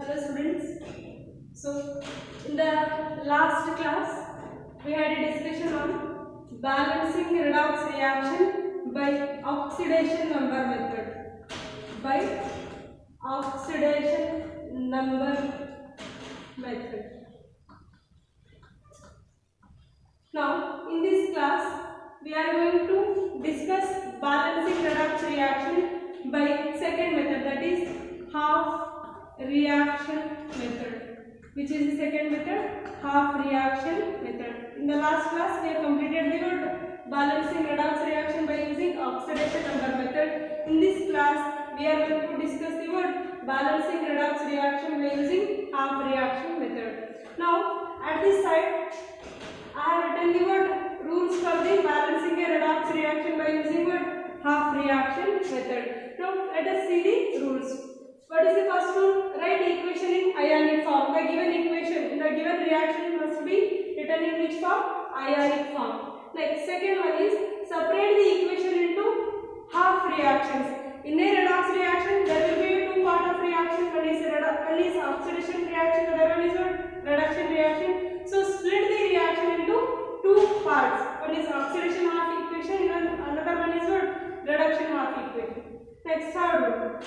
Hello students. So in the last class we had a discussion on balancing redox reaction by oxidation number method. By oxidation number method. Now in this class we are going to discuss balancing redox reaction by second method, that is half reaction method. Which is the second method? Half reaction method. In the last class we have completed the word balancing redox reaction by using oxidation number method. In this class we are going to discuss the word balancing redox reaction by using half reaction method. Now at this side I have written the word rules for the balancing a redox reaction by using word half reaction method. Now let us see the rules. What is the first rule? Write equation in ionic form. The given equation, the given reaction must be written in which form? Ionic form. Next, second one is separate the equation into half reactions. In a redox reaction, there will be two part of reaction. One is oxidation reaction, other one is reduction reaction. So split the reaction into two parts. One is oxidation half equation, and another one is reduction half equation. Next, third rule.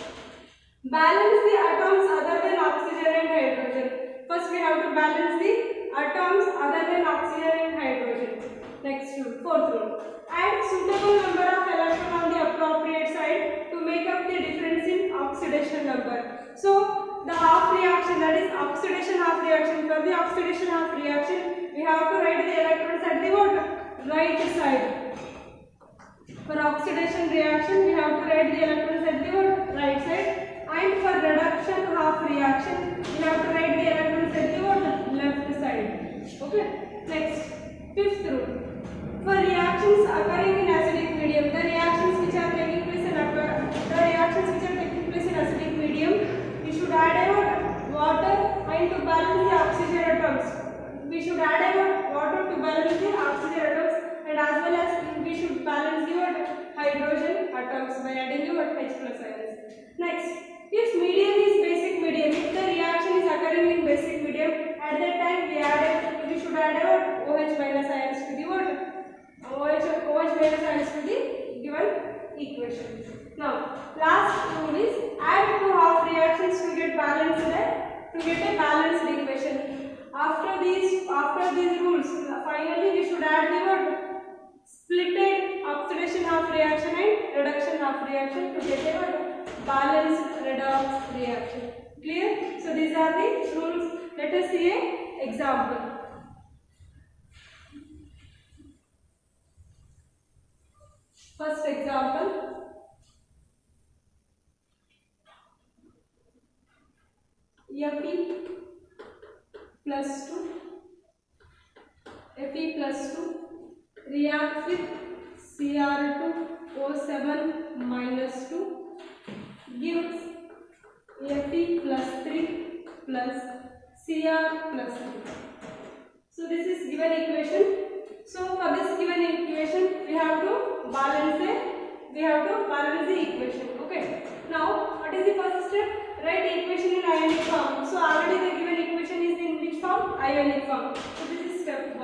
Balance the atoms other than oxygen and hydrogen. First we have to balance the atoms other than oxygen and hydrogen. Next rule, fourth rule. Add suitable number of electrons on the appropriate side to make up the difference in oxidation number. So the half reaction, that is oxidation half reaction. For the oxidation half reaction, we have to write the electrons at the what? Right side. For oxidation reaction, we have to write the electrons at the what? Right side. And for reduction half reaction, we have to write the electrons at the what? Left side. Okay. Next, fifth rule. For reactions occurring in acidic medium, the reactions which are taking place in acidic medium, we should add a water and to balance the oxygen atoms. We should add a water to balance the oxygen atoms, and as well as we should balance the hydrogen atoms by adding the H plus ions. Next, if medium is basic medium, if the reaction is occurring in basic medium, at that time we should add a OH minus ions to the water. OH minus ions to the given equation. Now, last rule is add two half reactions to get a balanced equation. After these rules, finally we should add the word splitted oxidation half reaction and reduction half reaction to get a balanced redox reaction. Clear? So these are the rules. Let us see an example. First example. Fe plus 2 reacts with Cr2O7 minus 2 gives Fe plus 3 plus Cr plus 3. So this is given equation. So for this given equation we have to balance the equation. Okay. Now what is the first step? Write equation in ionic form. So already the given equation is in which form? Ionic form. So this is step 1.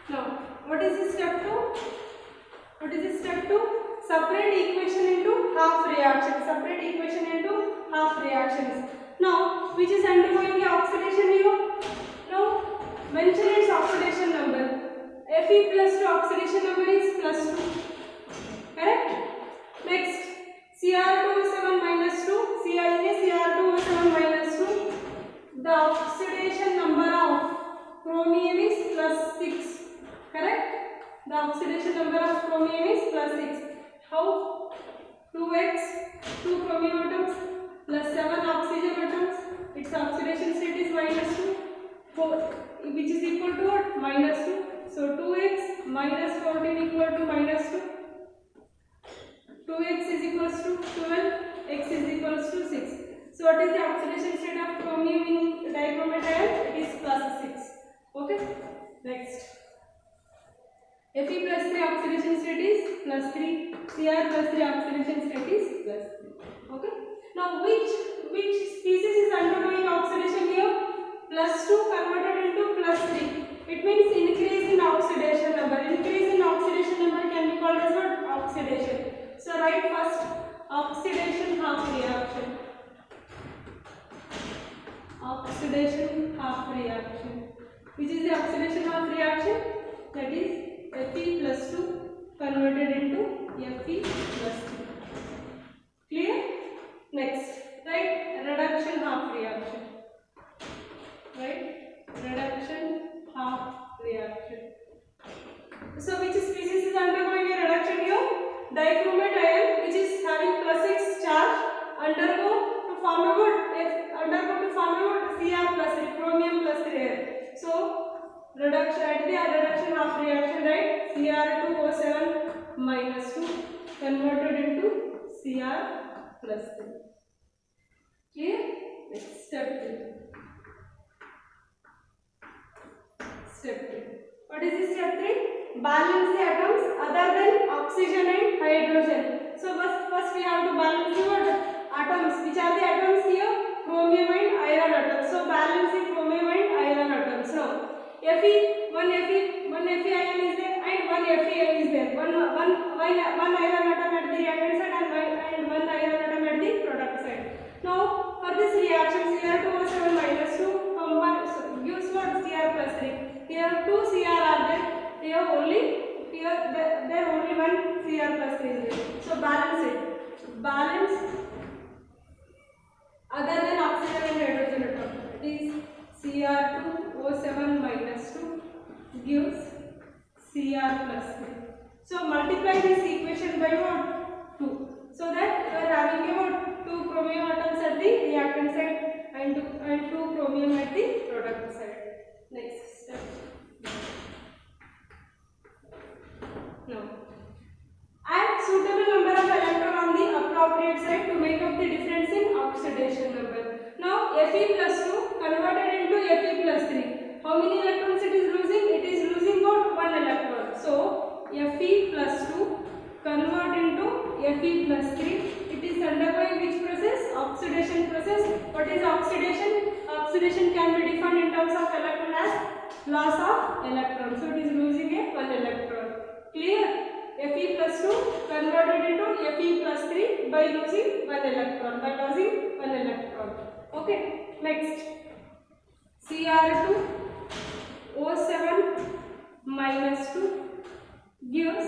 Now what is the step 2? What is the step 2? Separate equation into half reactions. Now which is undergoing the oxidation here? Now mention its oxidation number. Fe plus 2 oxidation number is plus 2. Correct? Next, Cr2O7 minus 2. Cr2O7 minus 2. The oxidation number of chromium is plus 6. Correct? The oxidation number of chromium is plus 6. How? 2x, 2 chromium atoms plus 7 oxygen atoms. Its oxidation state is minus 2. 4, which is equal to what? Minus 2. So 2x minus 14 equal to minus 2. 2x is equals to 12, x is equals to 6. So what is the oxidation state of chromium in dichromate ion? It is plus 6. Okay. Next. Fe plus 3 oxidation state is plus 3. Cr plus 3 oxidation state is plus 3. Okay. Now which species is undergoing oxidation here? +2 converted into +3. It means increase in oxidation number. Increase in oxidation number can be called as what? Oxidation. So write first oxidation half reaction. Oxidation half reaction. Which is the oxidation half reaction? That is Fe+2 converted into Fe+3. Clear? Next, right? Reduction half reaction. Right? Reduction half reaction. So which species is undergoing a reduction here? Dichromate ion, which is having +6 charge, undergo to form a Cr+3, chromium +3 ion. So reduction at the reduction half reaction, right? Cr2O7 -2 converted into Cr+3. Clear? Next, step 3. Step 3. What is this step 3? Balance the atoms other than oxygen and hydrogen. So first we have to balance the atoms. Which are the atoms here? Chromium and iron atoms. So balance the chromium and iron atoms. Now one Fe ion is there and one Fe ion is there. One iron atom at the reactant side and one iron atom at the product side. Now for this reaction Cr2O7 -2 gives what? Cr+3. Here 2 Cr are there. Here only one Cr+3 is there. So balance it. Balance other than oxygen and hydrogen atom. It is Cr2O7 -2 gives Cr+3. So multiply this equation by what? 2. So that you are having about 2 chromium atoms at the reactant side and 2 chromium at the product side. Next step. Now add suitable number of electrons on the appropriate side to make up the difference in oxidation number. Now Fe+2 converted into Fe+3. How many electrons it is losing? It is losing about 1 electron. So Fe+2 convert into Fe+3. It is undergoing which process? Oxidation process. What is oxidation? Oxidation can be defined in terms of electron as loss of electron. So it is losing a 1 electron. Clear? Fe+2 converted into Fe+3 by losing 1 electron. By losing 1 electron. Okay. Next, Cr2O7 -2 gives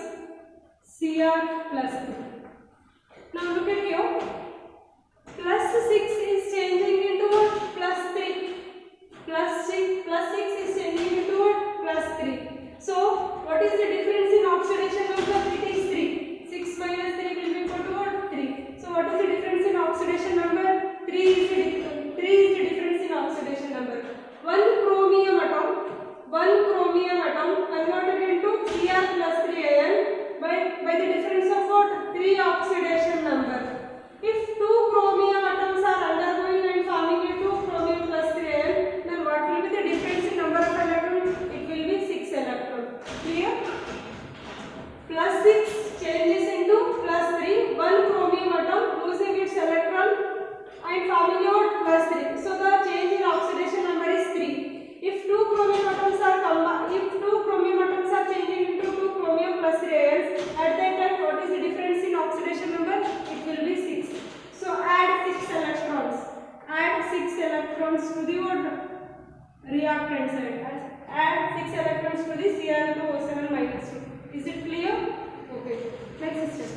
Cr+3. Now look at here. +6 is changing into what? +3. +6 is changing into what? +3. So what is the difference in oxidation number? It is 3. 6 minus 3 will be equal to what? 3. So what is the difference in oxidation number? 3 is the difference in oxidation number. One chromium atom converted into Cr+3 ion by the difference of what? 3 oxidation number. If 2 chromium atoms are undergoing and forming a 2 chromium +3 ion, then what will be the difference in number of electrons? It will be 6 electrons. Clear? +6 changes into +3. One chromium atom losing its electron and forming a +3. So the change in oxidation number is 3. If 2 chromium atoms are changing into 2 chromium +3 ions, at that time what is the difference in oxidation number? It will be 6. So add 6 electrons. Add 6 electrons to the reactant side. Add 6 electrons to the Cr2O7 -2. Is it clear? Okay. Next step.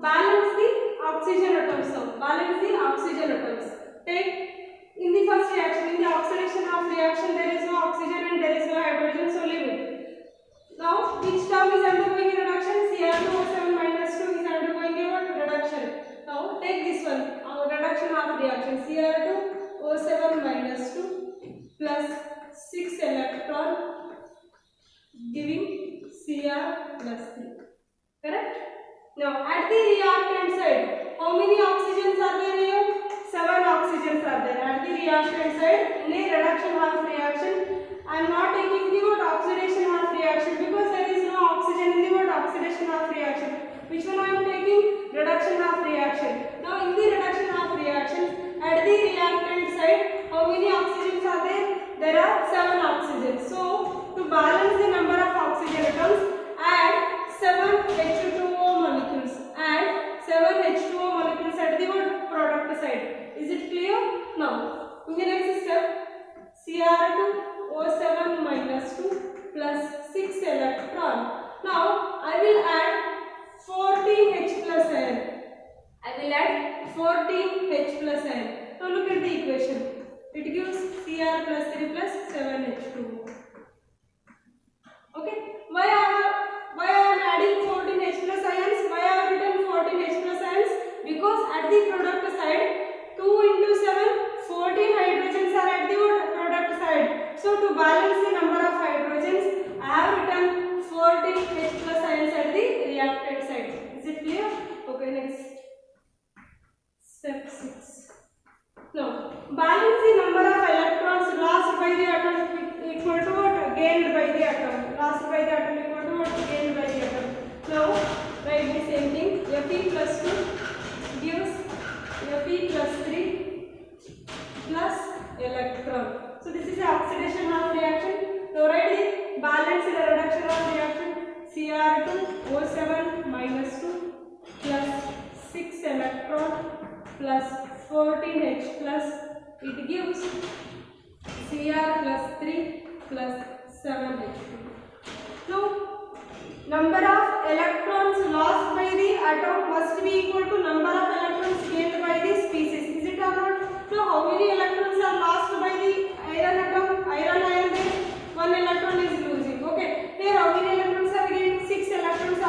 Balance the oxygen atoms. Balance the oxygen atoms. Take in the first reaction, in the oxidation half reaction, there is no oxygen and there is no hydrogen, so leave it. Now each term is undergoing a reduction. Cr2O7 -2 is undergoing a reduction. Now take this one, our reduction half reaction. Cr2 O7 minus 2 plus 6 electron giving Cr plus 3. Correct? Now at the reactant side, how many oxygens are there here? 7 oxygens are there at the reactant side in a reduction half reaction. I am not taking the word oxidation half reaction because there is no oxygen in the word oxidation half reaction. Which one I am taking? Reduction half reaction. Now in the reduction half reaction, at the reactant side, how many oxygens are there? There are 7 oxygens. So to balance the number of oxygen atoms, add 7 H2O molecules. Add 7 H2O molecules at the product side. Is it clear? Now, in the next step, Cr2O7 minus 2 plus 6 electron. Now, I will add 14H plus ion. I will add 14H plus ion. Now, look at the equation. It gives Cr plus 3 plus 7H2O. Okay. Why I am adding 14H plus ions? Why I have written 14H plus ions? Because at the product side, 2 into 7, 14 hydrogens are at the product side. So to balance the number of hydrogens, I have written 14H plus ions at the reactant side. Is it clear? Okay, next. Step 6. Now, balance the number of electrons lost by the atom equal to what? Gained by the atom. Lost by the atom equal to what? Gained by the atom. Now, write the same thing. Fe plus 2 gives Fe plus 3 plus electron. So, this is the oxidation half reaction. Now, write the balance in the reduction half reaction. Cr2O7 minus 2 plus 6 electron plus 14H plus, it gives Cr plus 3 plus 7H2. Now, number of electrons lost by the atom must be equal to number of electrons gained by the species. Is it or not? So, how many electrons are lost by the iron atom? Iron ion, then 1 electron is losing. Okay. Here, how many electrons are gained? 6 electrons I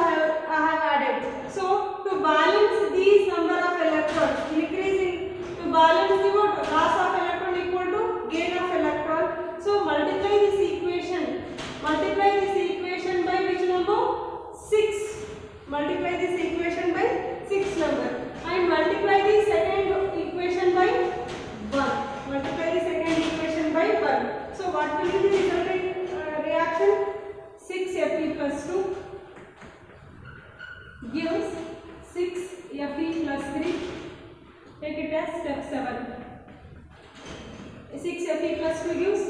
have added. So, to balance these number of electrons, increasing to balance the what? Loss of electron equal to gain of electron. So multiply this equation. Multiply this equation by which number? 6. Multiply this equation by 6 number. And multiply the second equation by 1. Multiply the second equation by 1. So what will be the resulting reaction? 6Fe plus 2 gives 6Fe plus 3. Take it as step 7. 6Fe plus 2 gives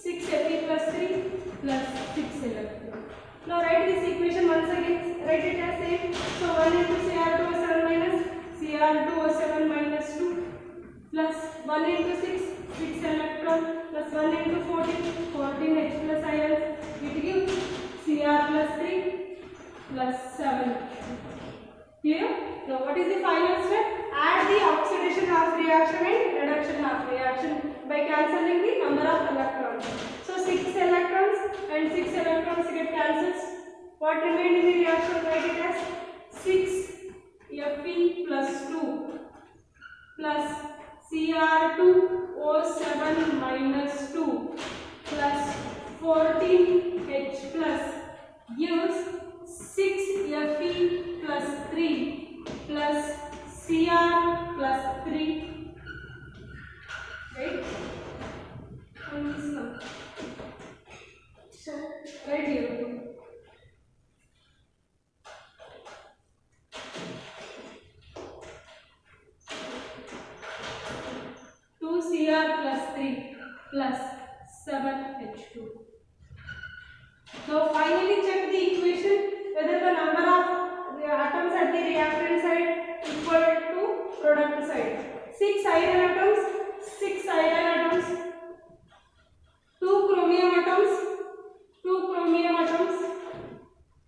6Fe plus 3 plus 6 electron. Now write this equation once again. Write it as same. So 1 into Cr2O7 minus Cr2O7 minus 2 plus 1 into 6, 6 electron plus 1 into 14, 14H plus ion. It gives Cr plus 3 plus 7. Clear? Now what is the final step? Add the oxidation half reaction and reduction half reaction by cancelling the number of electrons. So 6 electrons and 6 electrons get cancelled. What remained in the reaction? Write it as 6Fe plus 2 plus Cr2O7 minus 2 plus 14H plus gives 6Fe plus 3 plus Cr plus 3, right? And this one. So, right here. 2Cr plus 3 plus 7H2. Now, finally check the equation whether the number of atoms at the reactant side equal to product side. 6 iron atoms, 6 iron atoms, 2 chromium atoms, 2 chromium atoms,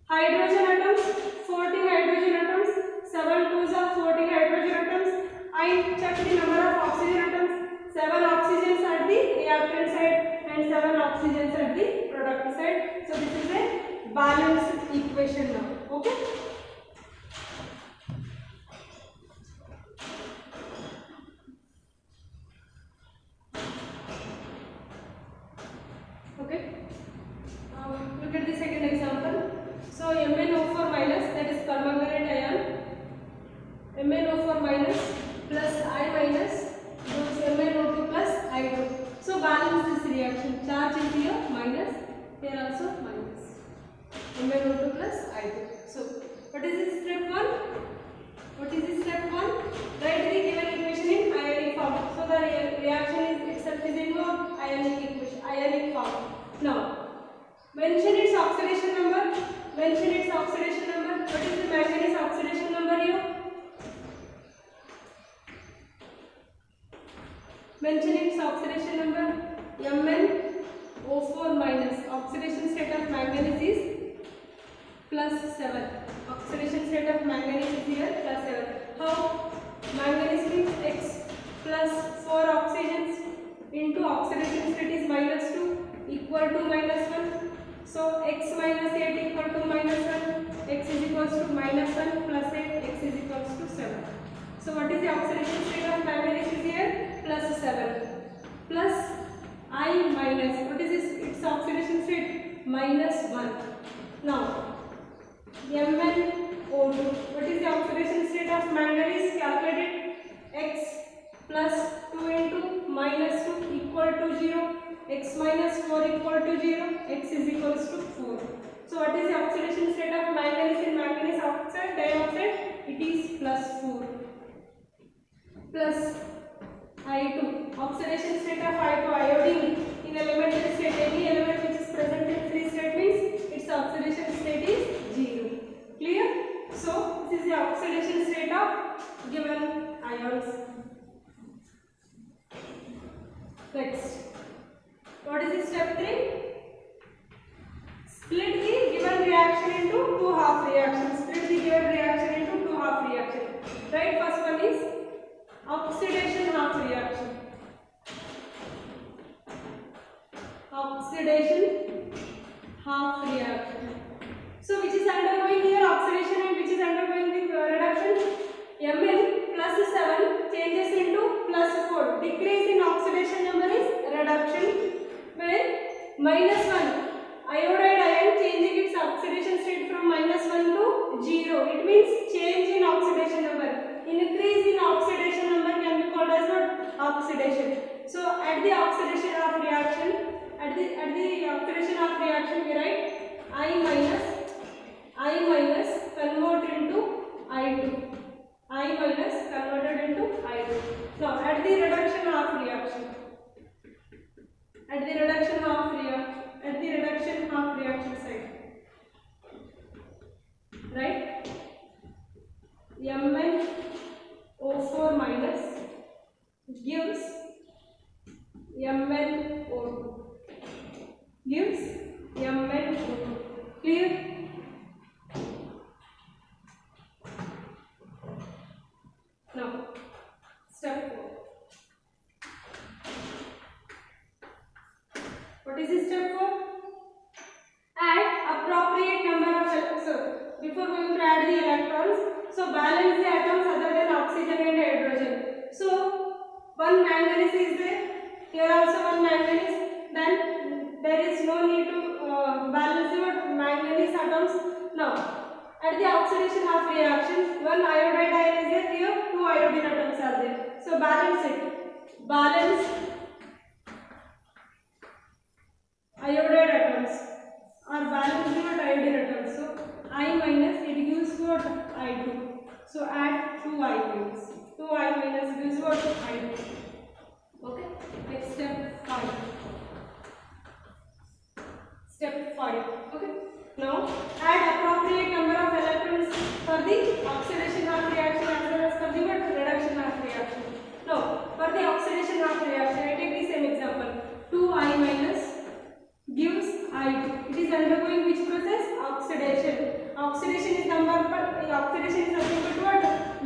hydrogen atoms, 14 hydrogen atoms, 7 2s are 14 hydrogen atoms. I check the number of oxygen atoms, 7 oxygens at the reactant side and 7 oxygens at the product side. So this is a balanced equation now. Okay. minus gives MnO2 plus I2. So balance this reaction. Charge is here minus, here also minus. MnO2 plus I2. So what is this step 1? What is this step 1? Write the given equation in ionic form. So the reaction is itself is in ionic equation, ionic form. Now mention its oxidation number. Mention its oxidation number. What is the manganese oxidation number here? Mention its oxidation number. MnO4 minus. Oxidation state of manganese is +7. Oxidation state of manganese is here +7. How? Manganese means X plus 4 oxygens into oxidation state is -2 equal to -1. So X minus 8 equal to -1. X is equals to -1 plus 8. X is equals to 7. So what is the oxidation state of manganese is here? +7 plus I minus. What is this? Its oxidation state? -1. Now MnO2. What is the oxidation state of manganese? Calculated. X plus 2 into -2 equal to 0. X minus 4 equal to 0. X is equals to 4. So what is the oxidation state of manganese in manganese oxide, dioxide? It is +4 plus I2. Oxidation state of I2, iodine in elementary state. Any element which is present in free state means its oxidation state is 0. Clear? So this is the oxidation state of given ions. Next, what is the step 3? Split the given reaction into 2 half reactions. Split the given reaction into 2 half reactions. Right? First one is oxidation half reaction. Oxidation half reaction. So which is undergoing here? Oxidation, and which is undergoing the reduction? Mn +7 changes into +4. Decrease in oxidation number is reduction. Where -1 iodide ion changing its oxidation state from -1 to 0. It means change in oxidation number. Increase in oxidation number can be called as what? Oxidation. So at the oxidation of reaction, at the oxidation of reaction we write I minus convert into I2. I minus converted into I2. Now at the reduction of reaction. At the reduction of reaction side. Right? MnO4 minus gives MnO2. Gives MnO2. Clear? Now, step 4. What is this step 4? Add appropriate number of electrons. So, before going to add the electrons, so balance the atoms other than oxygen and hydrogen. So, one manganese is there. Here also one manganese. Then there is no need to balance the manganese atoms. Now, at the oxidation half reaction, one iodide ion is there. Here, 2 iodine atoms are there. So, balance it. Balance iodide atoms or balance what iodine atoms. So, I minus it gives what? I2. So, add 2 I minus. 2 I minus gives what? I2. Okay. Next step 5. Step 5. Okay. Now, add appropriate number of electrons for the oxidation half reaction as well as for the reduction half reaction. Now, for the oxidation half reaction, I take the same example. 2I minus gives I2. It is undergoing which process? Oxidation. Oxidation is nothing but what?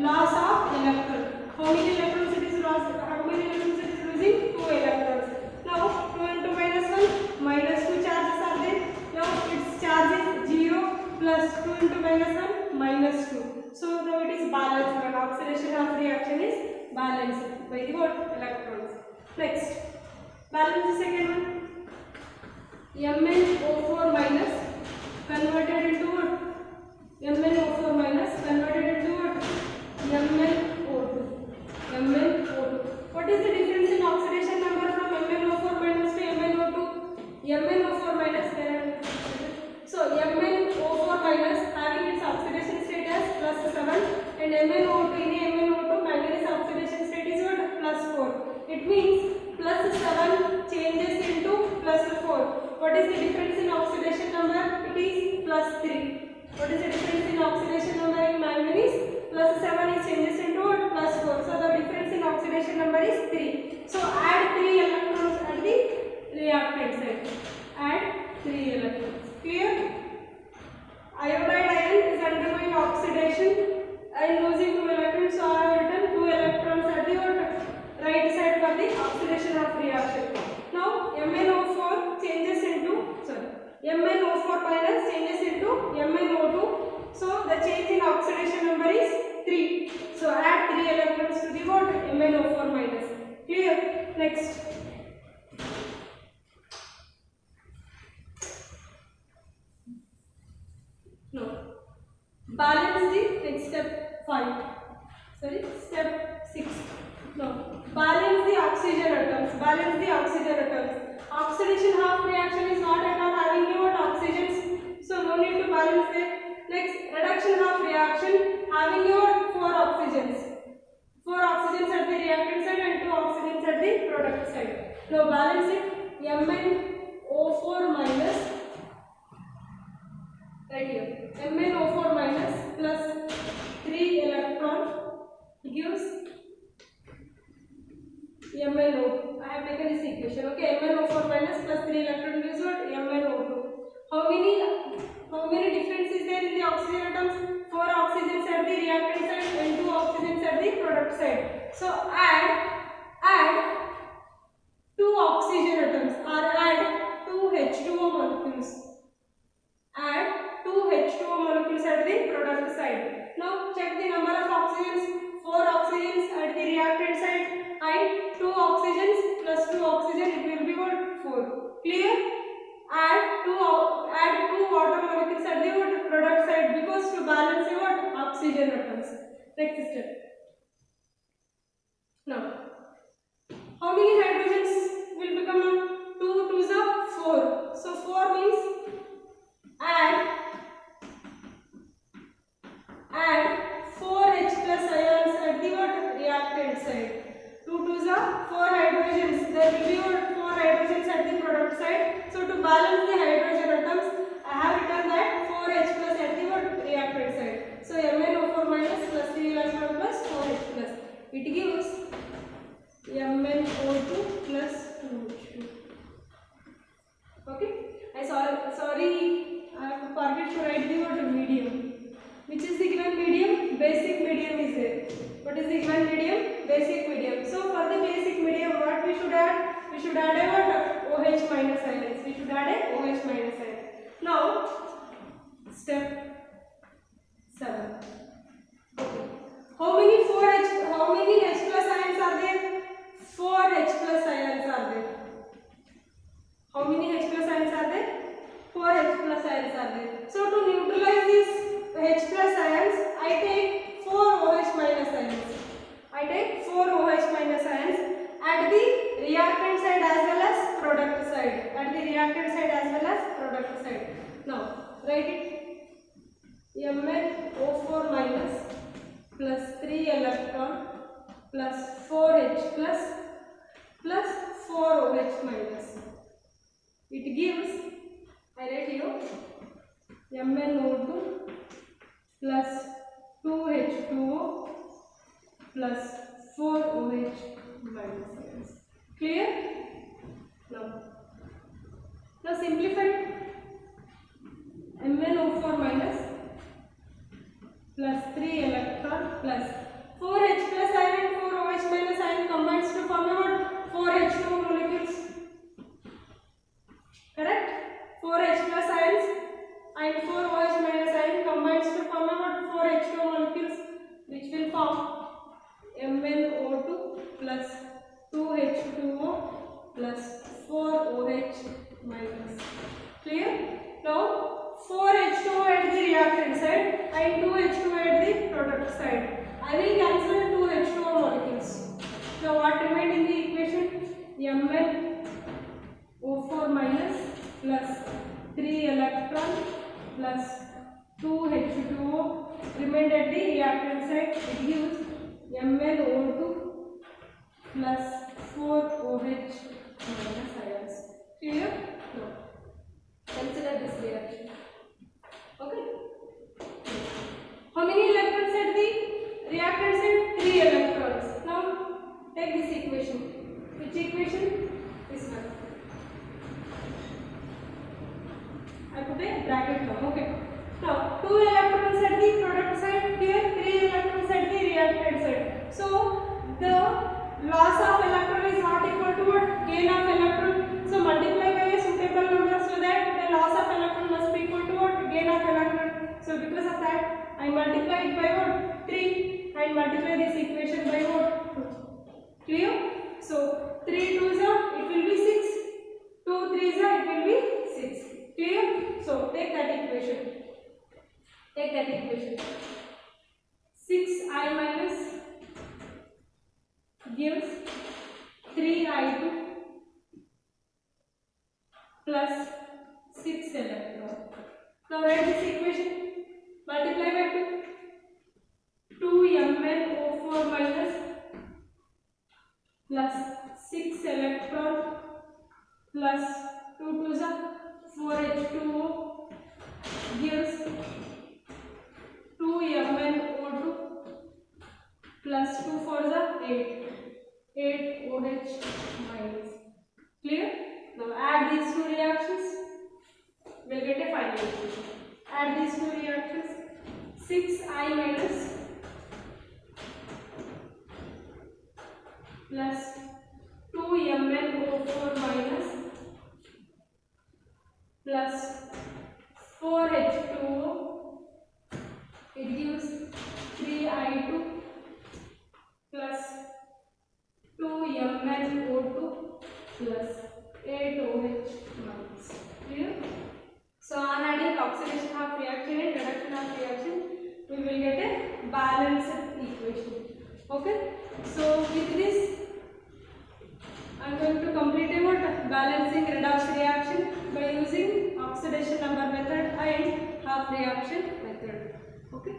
Loss of electron. How many electrons it is lost? How many electrons it is losing? 2 electrons. Now, 2 into -1, -2 charges are there. Now, its charge is 0 plus 2 into -1, -2. So, now it is balanced. When oxidation half reaction is balanced by the what? Electrons. Next, balance the second one. MnO4 minus converted into what? MnO4 minus converted into what? MnO2. MnO2. what is the difference in oxidation number from MnO4 minus to MnO2? MnO4 minus, so MnO4 minus having its oxidation state as +7 and MnO2 in MnO2 manganese oxidation state is what? +4. It means +7 changes into +4. What is the difference in oxidation number? It is +3. What is the difference in oxidation number in manganese? +7 is changes into +4. So the difference in oxidation number is 3. So add 3 electrons at the reactant side. Add 3 electrons. Clear? Iodide ion is undergoing oxidation and losing 2 electrons. So I have written 2 electrons at the right side for the oxidation of reaction. Now MnO4 changes into MnO4 minus changes into MnO2. So the change in oxidation number is 3. So add 3 electrons to the what? MnO4 minus. Clear? Next. No. Balance the next step 5. Sorry, step 6. No. Balance the oxygen atoms. Balance the oxygen atoms. Oxidation half reaction is not at all having what oxygens. So no need to balance them. Next, reduction half reaction having your 4 oxygens. 4 oxygens at the reactant side and 2 oxygens at the product side. Now balance it. MnO4 minus, right here, MnO4 minus plus 3 electron gives MnO2. I have taken this equation. Okay, MnO4 minus plus 3 electron gives what? MnO2. How many difference is there in the oxygen atoms? 4 oxygens at the reactant side and 2 oxygens at the product side. So add 2 oxygen atoms or add 2 H2O molecules. Add 2 H2O molecules at the product side. Now check the number of oxygens. 4 oxygens at the reactant side and 2 oxygens plus 2 oxygen, it will be what? 4. Clear? Add 2 water molecules at the product side because to balance your oxygen atoms. Next step. Now, how many hydrogens will become 2 2s are 4. So 4 means add 4 H plus ions at the reactant side. 2 2s are 4 hydrogens. There will be 4 hydrogens at the product side. So to balance the hydrogen atoms, I have written that 4H plus at the reactant side. So MnO4 minus plus 3 electron plus 4H plus. It gives MnO2 plus 2H2. Okay. Sorry, I forgot to write the word medium. Which is the given medium? Basic medium is there. What is the given medium? Basic medium. So for the basic medium, what we should add? We should add a what? OH minus ions. We should add a OH minus ion. Now, step 7. Okay. How many H plus ions are there? 4 H plus ions are there. How many H plus ions are there? 4 H plus ions are there. So to neutralize these H plus ions, I take 4 OH minus ions. I take 4 OH minus ions at the reactant side as well as product side. At the reactant side as well as product side. Now, write it. MnO4 minus plus 3 electron plus 4H plus 4 OH minus. It gives, I write here, MnO2 plus 2H2O plus 4OH minus. Clear? Now simplify. MnO4 minus plus 3 electron plus 4H plus ion and 4OH minus ion combines to form about 4H2O molecules. Correct? 4H plus ions and 4OH minus ion combines to form about 4H2O molecules, which will form MnO2 plus 2H2O plus 4OH minus. Clear? Now 4H2O at the reactant side and 2H2O at the product side. I will cancel 2H2O molecules. Now what remained in the equation? MnO4 minus plus 3 electron plus 2 H2O remained at the reactant side. It gives MnO2 plus 4 OH minus ions. Clear? No. Consider this reaction. Okay. How many electrons at the reactant side? 3 electrons. Now take this equation. Which equation? This one. I put a bracket now. Okay. Now 2 electrons at the product side. Here 3 electrons at the reactant side. So the loss of electron is not equal to what? Gain of electron. So multiply by a suitable number so that the loss of electron must be equal to what? Gain of electron. So because of that, I multiply it by what? 3 and multiply this equation by what? 2. Clear? So 3 2s are, it will be 6. 2 3s are, it will be 6. Clear? So take that equation. Take that equation. 6I minus gives 3I2 plus 6 electron. Now write this equation. Multiply by 2. 2MnO4 minus plus 6 electron plus 2 2s are 4H2O gives 2MnO2 plus 2 4s are 8 OH minus. Clear? Now add these two reactions, we'll get a final equation. Add these two reactions. 6I minus plus 2MnO4 minus plus 4H2O, it gives 3I2 plus 2MnO2 plus 8OH minus. Clear? So on adding oxidation of reaction and reduction of reaction, we will get a balanced equation. Okay? So with this, I am going to complete a balancing redox reaction by using oxidation number method and half reaction method. Okay?